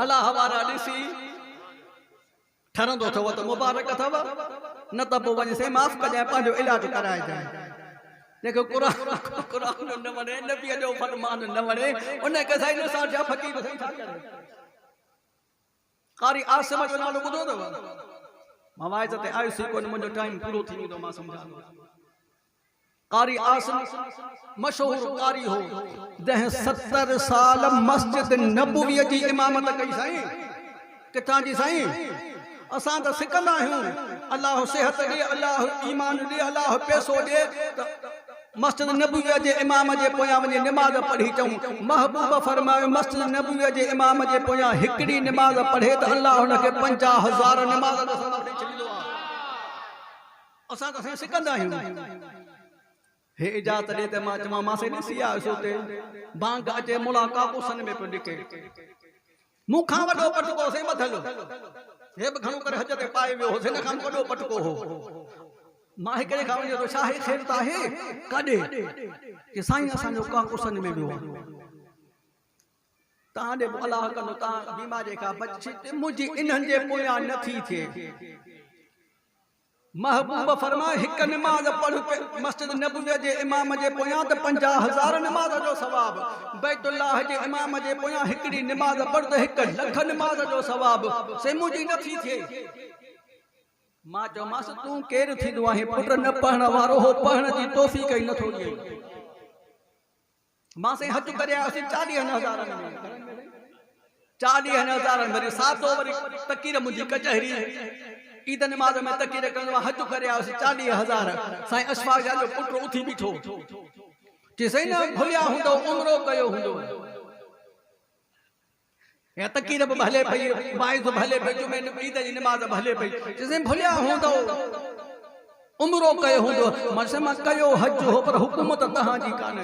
अलाह वारा ॾिसी ठरंदो अथव त मुबारक अथव न त पोइ वञी से माफ़ कजांइ पंहिंजो इलाज कराइजांइ जेको क़ुरान न वणे नबीअ जो फरमान न वणे उन खे साईं असां जा फ़क़ीर छा करे कारी आसिम जो नालो ॿुधो अथव मां वाइज ते आयुसि कोन मुंहिंजो टाइम पूरो थी वेंदो मां सम्झां कारी आसिम मशहूर कारी हो जंहिं 70 साल मस्जिद नबवी जी इमामत कई साईं किथां जी साईं असां त सिकंदा आहियूं अल्लाह सेहत ॾे अल्लाह ईमान ॾे अल्लाह पैसो ॾे मस्जिद नबवी जे इमाम जे पोयां वञी निमाज़ पढ़ी चऊं महबूब फरमायो मस्जिद नबवी जे इमाम जे पोयां हिकिड़ी निमाज़ पढ़े त अल्लाह हुनखे 50,000 निमाज़ जो सवाब ॾेई छॾींदो आहे असां त सिकंदा आहियूं हे इजाज़त ॾे त मां चवां मां से ॾिसी आयुसि उते बांग अचे मुलाक़ात उसन में पियो निके मूंखां वॾो पटको से ॿधल हे बि घणो करे हज ते पाए वियो हुओ हिन खां वॾो पटको हो मां हिकिड़े खां वञी छा आहे ख़ैर त आहे काॾे कि साईं असांजो काकुसन में वियो आहे तव्हां ॾे अलाह कंदो तव्हां बीमारी खां बची मुंहिंजी इन्हनि जे पोयां नथी थिए महबूब फरमाए हिकु निमाज़ पढ़ मस्जिद नबवी जे इमाम जे पोयां त 50,000 निमाज़ जो सवाब बैतुल्लाह जे इमाम जे पोयां हिकिड़ी निमाज़ पढ़ त 1 लख निमाज़ जो सवाब से मुंहिंजी नथी थिए मां चयोमांसि तूं केरु थींदो आहे पुट न पढ़ण वारो हो पढ़ण जी तौफ़ीक़ ई नथो ॾिए मां से हज करे आयासीं 40,000 में 40,000 वरी सातो वरी तकीर मुंहिंजी कचहरी ईद नमाज़ में तकीर कंदो हज करे आयासीं 40,000 साईं अशफाक जा जो पुट उथी बीठो कि साईं न भुलिया हूंदो उमरो कयो हूंदो या तकीर भी भले पई वाइज भले पई जुमे ईद जी नमाज भले पई जिसे भुलिया हूंदो उमरो कयो हूंदो मां कयो हज हो पर हुकूमत तहां जी कान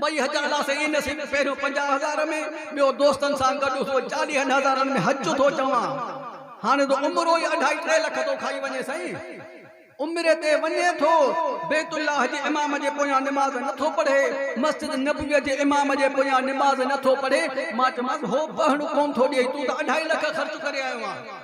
बई हज अल्लाह से इन नसीब पहिरियों 50,000 में ॿियो दोस्तनि सां गॾु 40,000 में हज थो चवां हाणे तो उमरो ई 2.5-3 लख तो खाई वञे साईं उम्रे ते वञे थो बैतुल्लाह जे इमाम जे पोयां निमाज़ नथो पढ़े मस्जिद नबवी जे इमाम जे पोयां निमाज़ नथो पढ़े मां चयोमांसि हो पढ़णु कोन थो ॾिए तूं त 2.5 लख ख़र्च करे आयो आहे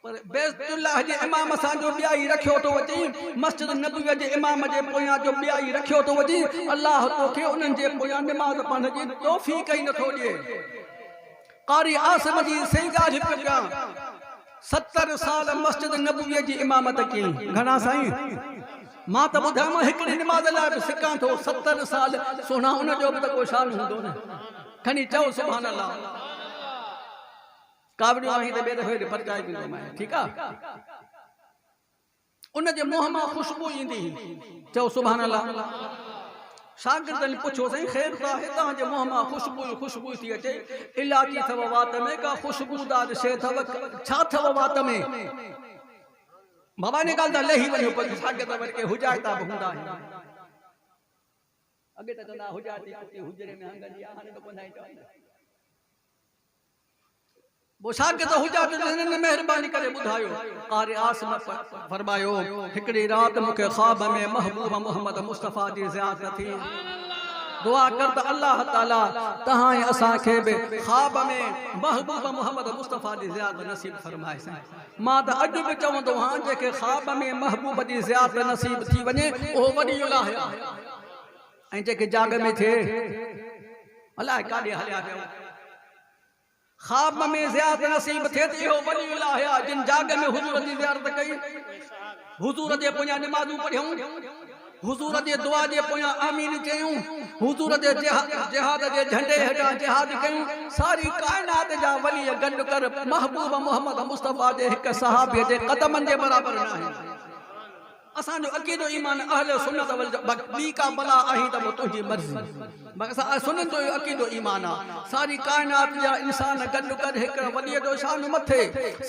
पर बैतुल्लाह जे इमाम सां जो ॿियाई रखियो तो वठी मस्जिद नबवी जे इमाम जे पोयां जो ॿियाई रखियो तो वठी अल्लाह तोखे उन्हनि जे पोयां निमाज़ पढ़ण जी तौफ़ीक़ ई नथो ॾिए कारी आसिम जी सही ॻाल्हि पिया 70 साल मस्जिद नबवी जी इमामत की घणा साईं मां त ॿुधायो हिकिड़ी निमाज़ लाइ बि सिकां थो 70 साल सोना उन जो बि त को शान हूंदो न खणी चओ सुभान अल्लाह कावड़ियूं आहीं त ॿिए दफ़े परचाए ॾींदो मां ठीकु आहे उन जे मुंहं मां ख़ुशबू ईंदी चओ सुभान अल्लाह शागिर्दनि पुछो साईं ख़ैर त आहे तव्हांजे मुंहं मां ख़ुशबू थी अचे इलाची अथव वात में का ख़ुशबूदार शइ अथव छा अथव वात में बाबा ने ॻाल्हि त लही वञो पर शागिर्द वरी के हुजाइता बि हूंदा आहिनि अॻे त चवंदा हुजाइती कुटी हुजरे में हंग जी हाणे त कोन चवंदा वो शागिर्द हुजात ने मेहरबानी करे ॿुधायो क़ारी आसिम फरमायो हिकिड़ी रात मूंखे ख्वाब में महबूब मोहम्मद मुस्तफ़ा जी ज़ियारत थी दुआ कर त अल्लाह ताला तहां असां खे बि ख्वाब में महबूब मोहम्मद मुस्तफ़ा जी ज़ियारत नसीब फरमाए मां त अॼु बि चवंदो हां जेके ख्वाब में महबूब जी ज़ियारत नसीब थी वञे उहो वॾी अलाह ऐं जेके जाग में थिए अलाए काॾे हलिया विया ख्वाब में ज़ियारत नसीब थे तो वली अल्लाह है जिन जाग में हुजूर जी ज़ियारत कई हुजूर जे पोयां निमाज़ूं पढ़ियूं हुजूर जे दुआ जे पोयां आमीन चयूं हुजूर जे जिहाद जे झंडे हेठां जिहाद कयूं सारी कायनात जा वली गॾु कर महबूब मोहम्मद मुस्तफ़ा जे हिक सहाबी जे कदमनि जे बराबर न आहे असांजो अक़ीदो ईमान अहले सुन्नत वल ॿी का बला आही त तुंहिंजी मर्ज़ी असां सुननि जो अक़ीदो ईमान आहे सारी कायनात जा इंसान गॾु कर हिक वलीअ जो शान मथे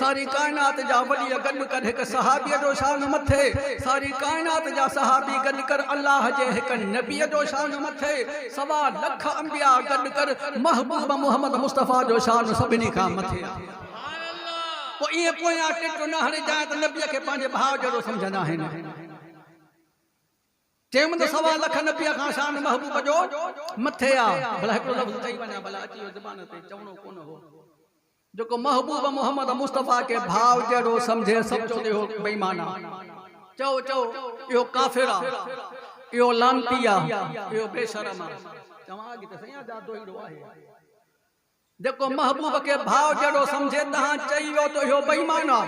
सारी कायनात जा वली गॾु कर हिक सहाबीअ जो शान मथे सारी कायनात जा सहाबी गॾु कर अल्लाह जे हिक नबीअ जो शान मथे 1.25 लख अंबिया गॾु कर महबूब मोहम्मद मुस्तफ़ा जो शान सभिनी खां मथे पोइ ईअं पोयां टिट न हणी जाए त नबीअ खे पंहिंजे भाउ जहिड़ो सम्झंदा आहिनि। चयूं त 1.25 लख नबीअ खां शान महबूब जो मथे आहे। भला हिकिड़ो लफ़्ज़ चई वञा, भला अची वियो ज़बान ते, चवणो कोन हो। जेको महबूब मोहम्मद मुस्तफ़ा के भाउ जहिड़ो सम्झे सभु चवंदे हो बेईमान आहे। चओ इहो काफ़िर आहे, इहो लानती आहे, इहो बेशरम आहे। चवां की त सही जादो एॾो आहे। जेको महबूब के भाउ जहिड़ो सम्झे तव्हां चई वियो त इहो बेईमान आहे,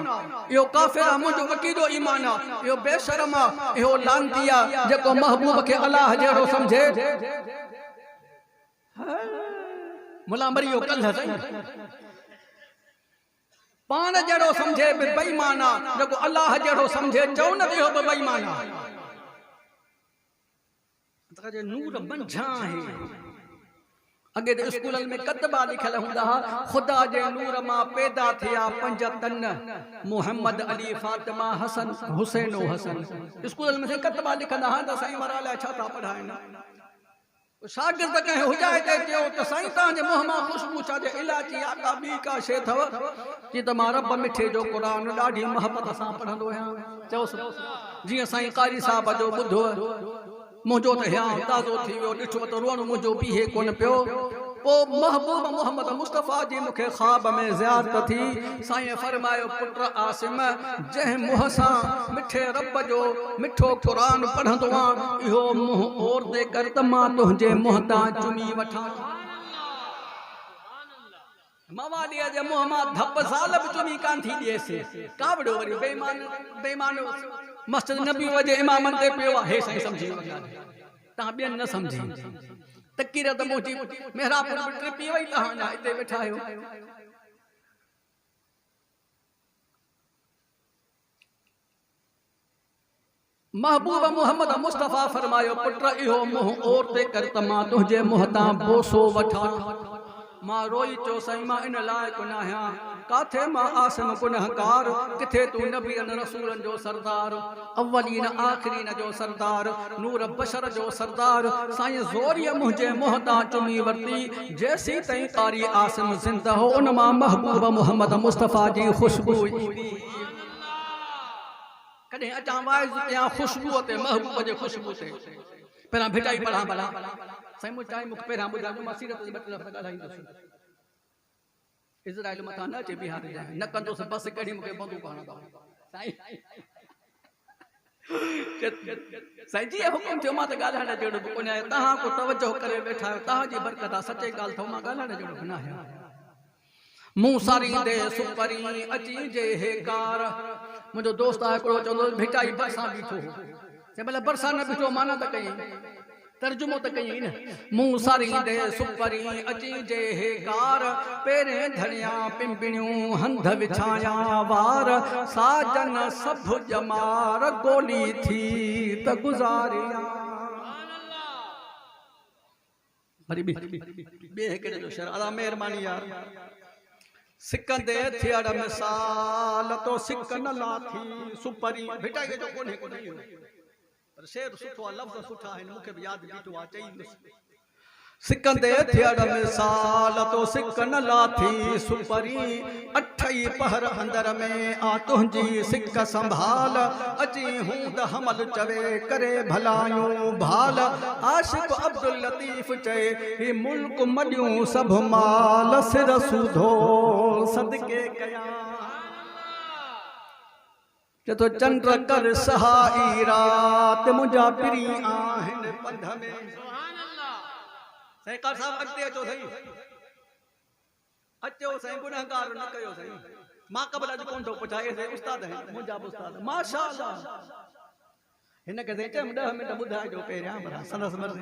इहो काफ़िर आहे, मुंहिंजो अक़ीदो ईमान आहे, इहो बेशरम आहे, इहो लानती आहे। जेको महबूब खे अलाह जहिड़ो सम्झे, मुला मरियो कल्ह सही पान जहिड़ो सम्झे बि बेईमान आहे। जेको अलाह जहिड़ो सम्झे चओ न त इहो बि बेईमान आहे। नूर मंझां आहे। अॻे त स्कूलनि में कतबा लिखियल हूंदा हुआ, ख़ुदा जे नूर मां पैदा थिया 5 तन, मोहम्मद अली फातिमा हसन हुसैन हसन। स्कूलनि में कतबा लिखंदा हुआ त साईं महाराज छा था पढ़ाइनि। शागिर्द कंहिं हुजाए ते चयो त साईं तव्हांजे मुंहं मां ख़ुशबू छा जे इलायची या का ॿी का शइ अथव? की त मां रब मिठे जो क़ुर ॾाढी मोहबत सां पढ़ंदो आहियां। चयोसि जीअं साईं कारी साहब जो ॿुधो, मुंहिंजो त हियां ताज़ो थी वियो, ॾिठो त रोअण मुंहिंजो बीहे कोन पियो। पोइ महबूब मोहम्मद मुस्तफ़ा जी मूंखे ख़्वाब में ज़ियारत थी। साईं फरमायो, पुट आसिम, जंहिं मुंहं सां मिठे रब जो मिठो क़ुर पढ़ंदो आहियां, इहो मुंहुं और दे कर त मां तुंहिंजे मुंहं तां चुमी वठां। मवालीअ जे मुंहं मां धप साल बि चुमी कान थी ॾिएसि। कावड़ो वरी बेईमान मस्जिद नबी जे इमामनि ते पियो आहे। हे साईं सम्झी वियो तव्हां ॿियनि न सम्झी। तकीर त मुंहिंजी मेहरापुर में ट्रिपी वई, तव्हां हिते वेठा आहियो। महबूब मोहम्मद मुस्तफ़ा फरमायो, पुट इहो मुंहुं और ते कर त मां तुंहिंजे मुंहं तां बोसो वठां। मां रोई चयो, साईं मां इन लाइ कोन आहियां, काथे मां आसिम गुनहगार, किथे तू नबीअन रसूलन जो सरदार, अव्वलीन आखिरीन जो सरदार, नूर बशर जो सरदार। साईं ज़ोरीअ मुंहिंजे मुंहं तां चुमी वरिती। जेसीं ताईं कारी आसिम ज़िंदा हो, उन मां महबूब मोहम्मद मुस्तफ़ा जी ख़ुशबू ईंदी। कॾहिं अचां वाइज़ कयां ख़ुशबू ते, महबूब जे ख़ुशबू ते। पहिरां भिटाई पढ़ां भला साईं मुझाई मूंखे पहिरां ॿुधायो, मां सीरत जी 2 लफ़्ज़ ॻाल्हाईंदुसि। इज़राइल मथां न अचे बिहार जाए न कंदुसि, बस कढी मूंखे बंदूक हणंदा। साईं जी हुकुम थियो, मां त ॻाल्हाइण जहिड़ो बि कोन आहियां। तव्हां को तवजो करे वेठा आहियो, तव्हांजी बरकत आहे, सचे ॻाल्हि अथव, मां ॻाल्हाइण जहिड़ो कोन आहियां। मूं सारींदे सुपरी अची जे हेकार। मुंहिंजो दोस्त आहे हिकिड़ो, चवंदो भिटाई बरसां बीठो। चए भला बरसां न बीठो, माना त कई, तर्जुमो त कई न। मूं सारींदे सुपरी अची जे हेकार, पेरें धड़ियां पिंपणियूं हंध विछाया वार, साजन सभु जमार गोली थी त गुज़ारिया। ॿिए हिकिड़े जो शेर, अला महिरबानी यार। सिकंदे थियड़ मिसाल तो सिक न लाथी सुपरी। भिटाई जो कोन्हे को नहीं पर शेर सुठो आहे, लफ़्ज़ सुठा आहिनि, मूंखे बि यादि बीठो आहे। चई सिकंदे थियड़ मिसाल तो सिक न लाथी सुपरी, 8 पहर अंदर में आ तुंहिंजी सिक संभाल, अची हूंद हमल चवे करे भलायूं भाल। आशिक अब्दुल लतीफ़ चए, ही मुल्क मॾियूं सभु माल, सिर सूधो सदके कया। चतो चंड कर सहाई रात, मुंहिंजा पिरी आहिनि पंध में। सरकार साहब अॻिते अचो सही, अचो साईं, गुनहगार न कयो साईं। मां क़बल अॼु कोन थो पुछां, ऐसे उस्ताद आहिनि, मुंहिंजा बि उस्ताद माशाअल्लाह। हिन खे चइमि 10 मिंट ॿुधाइजो पहिरियां, भला संदसि मर्ज़ी।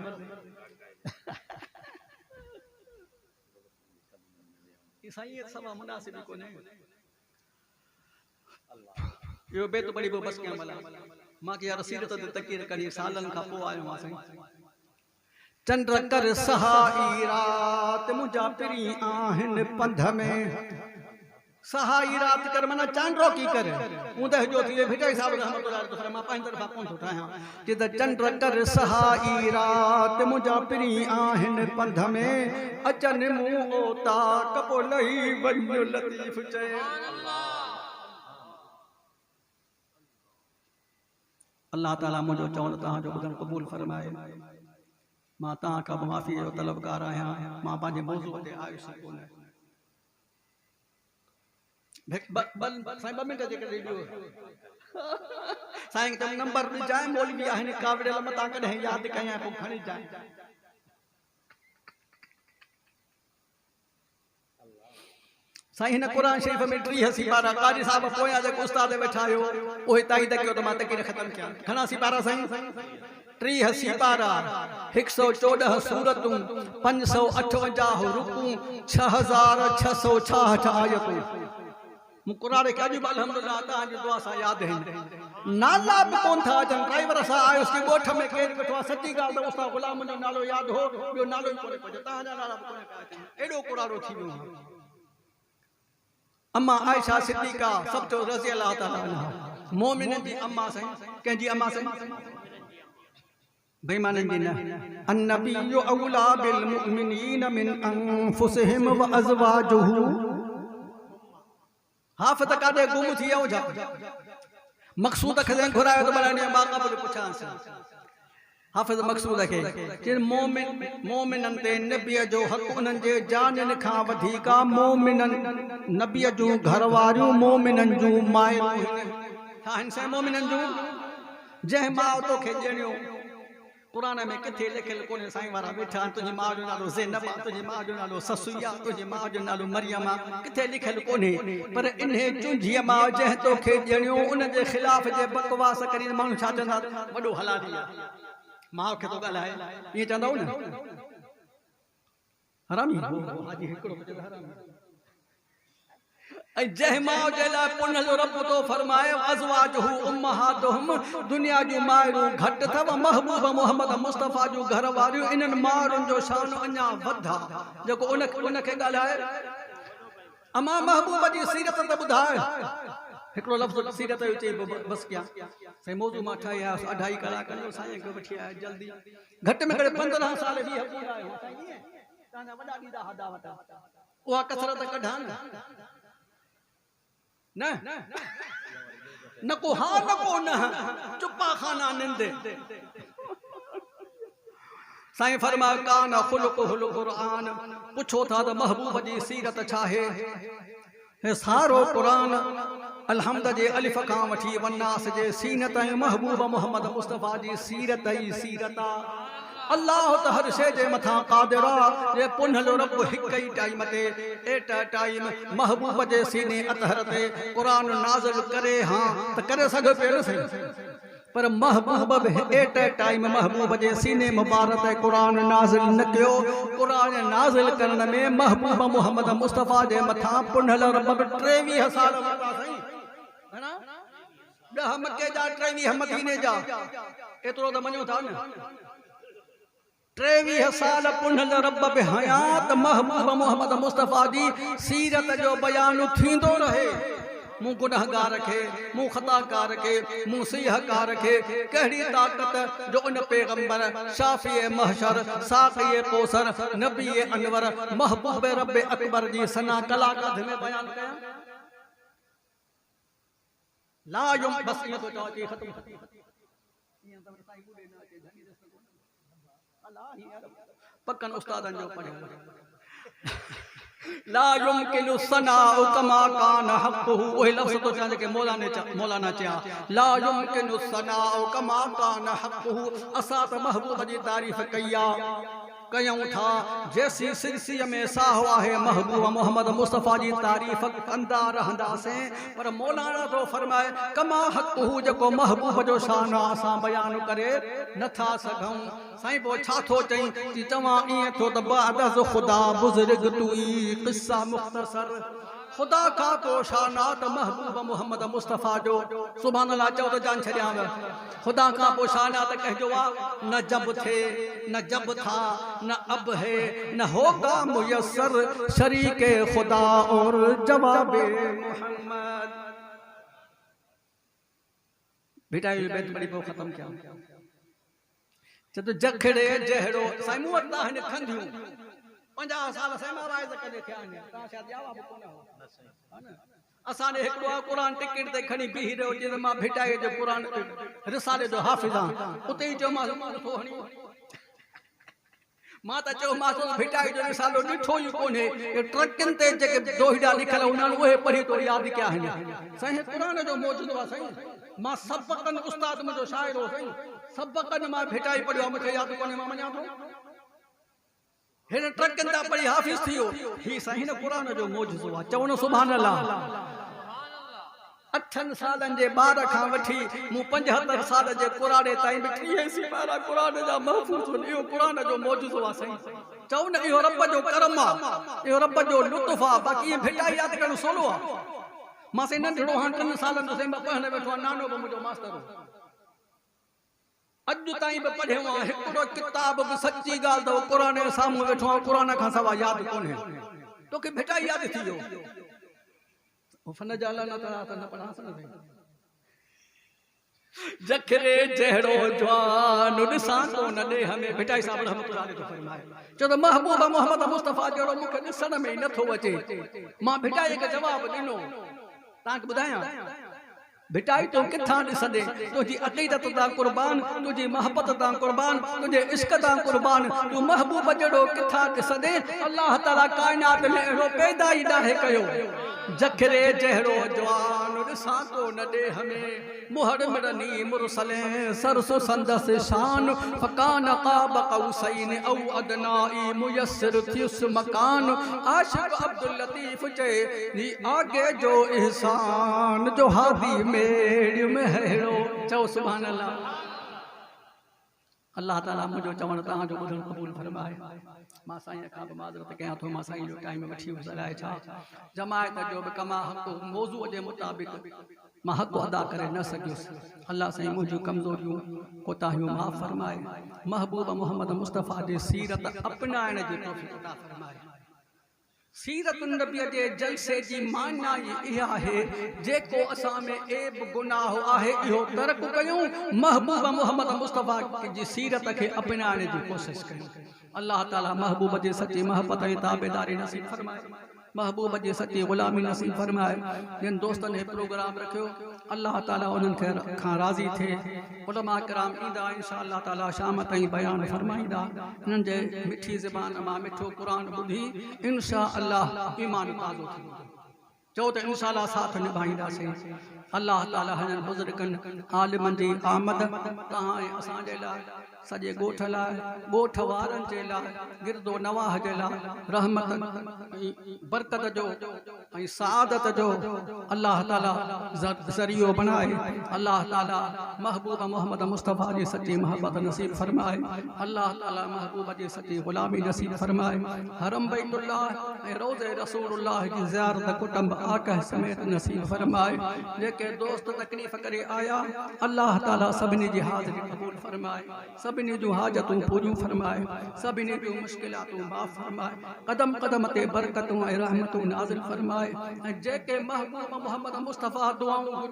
साईं सभा मुनासिब कोन्हे। इहो बेत बड़ी बि बस कयां भला। मां की यार सीरत ते तकीर करी सालनि खां पोइ आयो आहियां साईं। चंड कर सहाई रात, मुंहिंजा पिरी आहिनि पंध में। सहाई रात कर माना चांड्रो की करे ऊंदह जो थी भिटाई साहब रहमतुल्लाह तो मां पंहिंजी तरफ़ां कोन थो ठाहियां। जिद चंड कर सहाई रात, मुंहिंजा पिरी आहिनि पंध में। अचनि मूं ओता कपो लही वञो लतीफ़ चए। अल्लाह ताला मुझो चवण तव्हांजो ॿुधण क़बूल फरमाए। मां तव्हां खां माफ़ी जो तलबकार आहियां। मां पंहिंजे मौज़ूअ ते आयुसि कोन। साईं 2 मिंट जे करे ॾियो। साईं जो नंबर ॾिजाए मौलवी आहिनि कावड़ियल मतां कॾहिं यादि कयां पोइ खणी जाए। साईं हिन क़ुरान शरीफ़ में 30 सिपारा काजी साहब पोयां जेको उस्ताद वेठा आहियो उहे ताईं तकियो त मां तकीर ख़तम कयां। घणा सिपारा साईं? 30 सिपारा, 114 सूरतूं, 558 रुकूं, 6666 आयतूं। मूं क़ुरान खे अॼु बि अल्हम्दुलिल्लाह तव्हांजी दुआ सां यादि आहिनि। नाला बि कोन था अचनि। ड्राइवर सां आयुसि कि ॻोठ में केरु वेठो आहे? सची ॻाल्हि त उस्ताद ग़ुलाम जो नालो यादि हो, ॿियो नालो ई कोन्हे पियो। तव्हांजा नाला बि कोन्हे पिया अचनि। एॾो क़ुरानो थी वियो आहे। अम्मा आयशा सिद्दीक़ा सब तो रज़ी अल्लाह ताला अन्हा मोमिन जी अम्मा साईं। कंहिंजी अम्मा साईं? बेईमाननि जी न। अन्नबिय्यु औला बिल मुमिनीन मिन अनफुसिहिम व अज़वाजुहु। हाफ़िज़ काॾे गुम थी वियो छा? मक़सूद खे घुरायो त बनाने मां क़बूल पुछांसि। हाफ़िज़ मक़सूद खे कि मोमिनन ते नबीअ जो हक़ उन्हनि जे जाननि खां वधीक मोमिनन नबीअ जूं घरवारियूं मोमिनन जूं माइयूं छा आहिनि? साईं मोमिनन जूं जंहिं माउ तोखे ॼणियो। क़ुरान में किथे लिखियलु कोन्हे साईं वारा वेठा आहिनि तुंहिंजी माउ जो नालो ज़ैनब आहे, तुंहिंजी माउ जो नालो ससुया, तुंहिंजी माउ जो नालो मरियम आहे, किथे लिखियलु कोन्हे। पर इन्हे चुंझीअ मां जंहिं तोखे ॼणियो उन जे ख़िलाफ़ जे बकवास करी माण्हू छा चवंदा? वॾो हलाली आहे। माउ खे तो ॻाल्हाए ईअं चवंदव न? हरामी हाजी हिकिड़ो हरामी। ऐं जंहिं माउ जे लाइ पुन जो रब तो फरमाए अज़वाजुहु उम्महातुहुम, दुनिया जूं माइरूं घटि अथव, महबूब मोहम्मद मुस्तफ़ा जूं घर वारियूं इन्हनि माउरुनि जो शान अञा वधा। जेको उनखे ॻाल्हाए अमा महबूब जी सीरत त ॿुधाए। हिकिड़ो लफ़्ज़ सीरत जो चई बस क्या साईं मौजू मां ठाही आयुसि 2.5 कलाक जो साईं खे वठी आया जल्दी। घटि में घटि 15 साल 20 पूरा आहियो साईं। तव्हांजा वॾा ॾींदा हा दावत उहा कसरत कढां न न को हाँ न को न चुप्पा खाना निंदे। साईं फरमाया कान खुलुकुल क़ुरान। पुछो था त महबूब जी सीरत छा है? हे सारो क़ुरान अलहमद जे अलिफ खां वठी वन्नास जे सीन ताईं महबूब मोहम्मद मुस्तफ़ा जी सीरत ई सीरत आहे। अल्लाह त हर शइ जे मथां क़ादिर आहे। जे पुनहलो रब हिक ई टाइम ते एट टाइम महबूब जे सीने अतहर ते क़ुरान नाज़िल करे हां त करे सघे पियो न सही। पर महबूब एट टाइम महबूब जे सीने मुबारक ते क़ुरान नाज़िल न कयो। क़ुरान नाज़िल करण में महबूब मोहम्मद मुस्तफ़ा जे मथां पुनहल रब 23 साल वरता सही। 10 मके जा 23 मदीने जा एतिरो त मञो था न। 23 साल पुनहल रब बि हयात महबूब मोहम्मद मुस्तफ़ा जी सीरत जो बयान थींदो रहे। मूं गुनहगार खे, मूं ख़ताकार खे, मूं सिहकार खे कहिड़ी ताक़त जो उन पैगंबर शाफ़ी महशर साक़ी कौसर नबी अनवर महबूब रब अकबर जी सना कलाकत में बयान कया। ला युम बस ये तो चौथी खत्म पक्कन उस्तादन जो पढ़े ला युमकिनु सनाउ कमा कान हक़्क़ुहु। वही लफ्ज़ तो चाहे कि मौलाना चया ला युमकिनु सनाउ कमा कान हक़्क़ुहु। असां त महबूब जी तारीफ़ कयूं था जैसी सिरसी में साहो आहे महबूब मोहम्मद मुस्तफ़ा जी तारीफ़ कंदा रहंदासीं। पर मौलाना तो फरमाए कमा हक़्क़ुहु जेको महबूब जो शान असां बयान करे नथा सघूं। साईं पोइ छा थो चई कि तव्हां ईअं थो त बादज़ ख़ुदा बुज़ुर्ग तुई क़िस्सा मुख़्तसर। खुदा का को शानात महबूब मोहम्मद मुस्तफ़ा जो सुभान अल्लाह चओ तो जान छॾियांव। खुदा का को शानात कहजो न जब थे न जब था न अब है न होगा मुयस्सर शरीके खुदा और जवाबे मोहम्मद। बेटा ये बैत बड़ी को खत्म किया तो जखड़े जहड़ो साईं मूं वटि आहिनि खंदियूं 50 साल साईं महाराज कॾहिं थिया आहिनि। तव्हां शायदि यावा बि कोन हो हा न असाने हिकिड़ो क़ुरान टिकट ते खणी बीही रहियो जे मां भिटाए जो क़ुरान रिसाले जो हाफ़िज़ आहियां उते ई चयोमांसि थो हणी मां त चयोमांसि भिटाए जो रिसालो ॾिठो ई कोन्हे ट्रकनि ते जेके दोहिड़ा लिखियल हूंदा आहिनि उहे पढ़ी तो यादि कया आहिनि साईं क़ुरान जो मौजूदु आहे साईं मां सबक़नि उस्ताद मुंहिंजो शाइर हो साईं सबक़नि मां भिटाई पढ़ियो मूंखे यादि कोन्हे मां मञां थो हिन ट्रकनि तां पढ़ी हाफ़िज़ थी वियो ही साईं हिन क़ुरान जो मौजूदु आहे चवणो सुभान अल्लाह 8 सालनि जे ॿार खां वठी मूं 75 साल जे क़ुरान ताईं बि 30 सिपारा क़ुरान जा महफ़ूज़ इहो क़ुरान जो मौजूदु आहे साईं चऊं न इहो रब जो करम आहे इहो रब जो लुत्फ़ आहे बाक़ी भिटाई यादि करणु सवलो आहे मां साईं नंढड़ो हाणे 3 सालनि जो साईं मां पढ़ण वेठो आहियां नानो बि मुंहिंजो मास्तर अॼु ताईं बि पढ़ियो आहे हिकिड़ो किताब बि सची ॻाल्हि अथव क़ुरान जे साम्हूं वेठो आहियां क़ुरान खां सवाइ यादि कोन्हे तोखे भिटाई यादि थी वियो फन जाला न पढ़ास न जखरे जहड़ो जवान ॾिसां तो न ॾे हमें भिटाई साहब रहमतुल्लाह अलैहि फरमाए चो त महबूब मोहम्मद मुस्तफा जहिड़ो मूंखे ॾिसण में ई नथो अचे मां भिटाई खे जवाब ॾिनो तव्हांखे ॿुधायां भिटाई तो किथां ॾिसंदे तुंहिंजी अक़ीदत तां क़ुर्बान तुंहिंजी मोहब्बत तां क़ुर्बान तुंहिंजे इश्क तां क़ुर्बान तूं महबूब जहिड़ो किथां ॾिसंदे अल्लाह ताला काइनात में अहिड़ो पैदा ई नाहे कयो जखरे जहरो जवान ॾिसां तो न ॾे हमें मुहर मिरनी मुरसले सरसो संदस शान फकान क़ाब क़ौसैन औ अदनाई मुयस्सिर थियुस मकान आशिक अब्दुल लतीफ चए नी आगे जो एहसान जो हादी मेड़ में हेड़ो चओ सुभान अल्लाह अल्लाह ताला मुझो चवण तहां जो ॿुधण क़बूल फरमाए मां साईं खां बि माज़रत कयां थो मां साईं जो टाइम वठी सलाए छा जमायत जो बि कमा हक़ मौज़ूअ जे मुताबिक़ मां हक़ अदा करे न सघियुसि अल्लाह साईं मुंहिंजूं कमज़ोरियूं कोताहियूं माफ़ फरमाए महबूब मोहम्मद मुस्तफ़ा जी सीरत अपनाइण जी तौफ़ीक़ अता फरमाए सीरत नबी जे जलसे जी माना इहा आहे जेको असां में ऐब गुनाह आहे इहो तर्क कयूं महबूब मोहम्मद मुस्तफ़ा जी सीरत खे अपनाइण जी कोशिशि कयूं अल्लाह ताला महबूब जी सच्ची मोहब्बत ऐं ताबेदारी नसीब फरमाए महबूब जी सच्ची ग़ुलामी नसीब फरमाए जिन दोस्तनि हे प्रोग्राम रखियो अल्लाह ताला उन्हनि खे खां राज़ी थिए उलमा किराम ईंदा इंशाअल्लाह ताला शाम ताईं बयान फरमाईंदा इन्हनि जे मिठी ज़बान मां मिठो क़ुरान ॿुधी इंशाअल्लाह ईमान ताज़ो थींदो चओ त इंशाअल्लाह साथ निभाईंदासीं अल्लाह ताला हिननि बुज़ुर्गनि आलिमनि जी आमद तव्हां ऐं असांजे लाइ सॼे ॻोठ लाइ ॻोठ वारनि जे लाइ गिरदो नवाह जे लाइ रहमत बरकत जो ऐं सआदत जो अल्लाह ताला ज़रियो बनाए अल्लाह ताला महबूब मोहम्मद मुस्तफ़ा जी सच्ची मोहब्बत नसीब फरमाए अल्लाह ताला महबूब जी सच्ची ग़ुलामी नसीब फरमाए हरम बैतुल्लाह ऐं रोज़े रसूलुल्लाह जी ज़ियारत कुटुंब आकह समेत नसीब फरमाए जेके दोस्त तकलीफ़ करे आया अल्लाह ताला सभिनी जी हाज़िरी क़बूल फरमाए सभिनी जूं हाजतूं पूरियूं फरमाए सभिनी जूं मुश्किलातूं माफ़ फरमाए कदम कदम ते बरकतूं ऐं रहमतूं नाज़िल फरमाए ऐं जेके महबूब मोहम्मद मुस्तफ़ा दुआऊं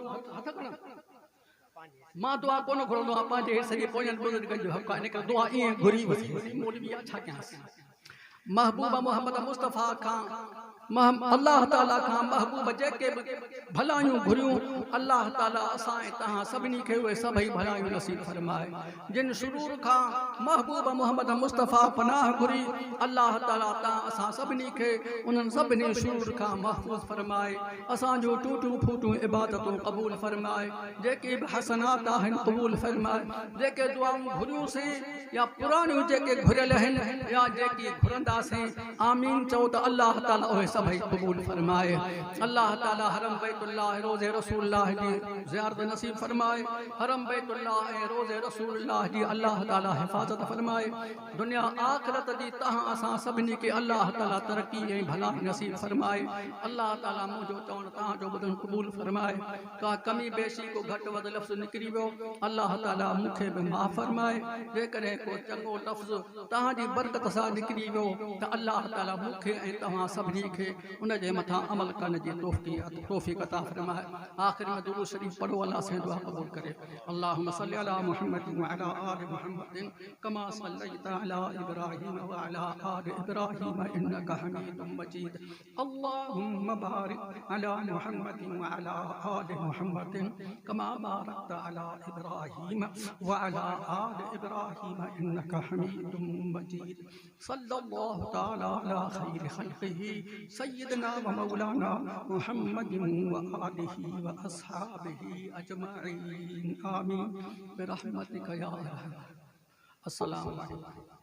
मां दुआ कोन घुरंदो आहियां पंहिंजे सॼे पोयनि बुज़ुर्गनि जो हक़ आहे इन करे दुआ ईअं घुरी मौलवी छा कयांसि महबूब मोहम्मद मुस्तफ़ा खां अल्लाह ताला खां महबूब जेके भलायूं घुरियूं अल्लाह ताला असां ऐं तव्हां सभिनी खे उहे सभई भलायूं नसीब फरमाए जिन शुरूर खां महबूब मोहम्मद मुस्तफ़ा पनाह घुरी अल्लाह ताला तव्हां असां सभिनी खे उन्हनि सभिनी शुरूर खां महफ़ूज़ फरमाए असांजूं टूटूं फूटूं इबादतूं क़बूल फरमाए जेके बि हसनात आहिनि क़बूल फरमाए जेके दुआऊं घुरियूंसीं या पुराणियूं जेके घुरियल आहिनि या जेके घुरंदासीं आमीन चओ त अल्लाह ताला उहे सभई क़बूल फरमाए अल्लाह ताला हरम बैतुल्लाह रोज़े रसूलुल्लाह जी ज़ियारत नसीब फरमाए हरम बैतुल्लाह ऐं रोज़े रसूलुल्लाह जी अल्लाह ताला हिफ़ाज़त फरमाए दुनिया आख़िरत जी तहां असां सभिनी खे अल्लाह ताला तरक़ी ऐं भला नसीब फरमाए अल्लाह ताला मुंहिंजो चवणु तव्हांजो ॿुधणु क़बूल फरमाए का कमी बेशी को घटि वधि लफ़्ज़ निकिरी वियो अल्लाह ताला मूंखे बि माफ़ फरमाए जेकॾहिं को चङो लफ़्ज़ तव्हांजी बरकत सां निकिरी वियो त अल्लाह ताला मूंखे ऐं तव्हां सभिनी खे उन जे मथां अमल करण जी तौफ़ीक़ अता फ़रमाए। आख़िर में दुरूद शरीफ पढ़ो, अल्लाह से दुआ कबूल करे। अल्लाहुम्मा सल्लि अला मुहम्मदिन व अला आलि मुहम्मदिन कमा सल्लैता अला इब्राहीम व अला आलि इब्राहीम इन्नका हमीदुम मजीद। अल्लाहुम्मा बारिक अला मुहम्मदिन व अला आलि मुहम्मदिन कमा बारकता अला इब्राहीम व अला आलि इब्राहीम इन्नका हमीदुम मजीद। सल्लल्लाहु तआला अला खैरि खल्क़िही सय्यिदना व मौलाना मुहम्मदिन व आलिही व अस्हाबिही अजमईन। आमीन बिरहमतिका या अरहम। अस्सलामु अलैकुम।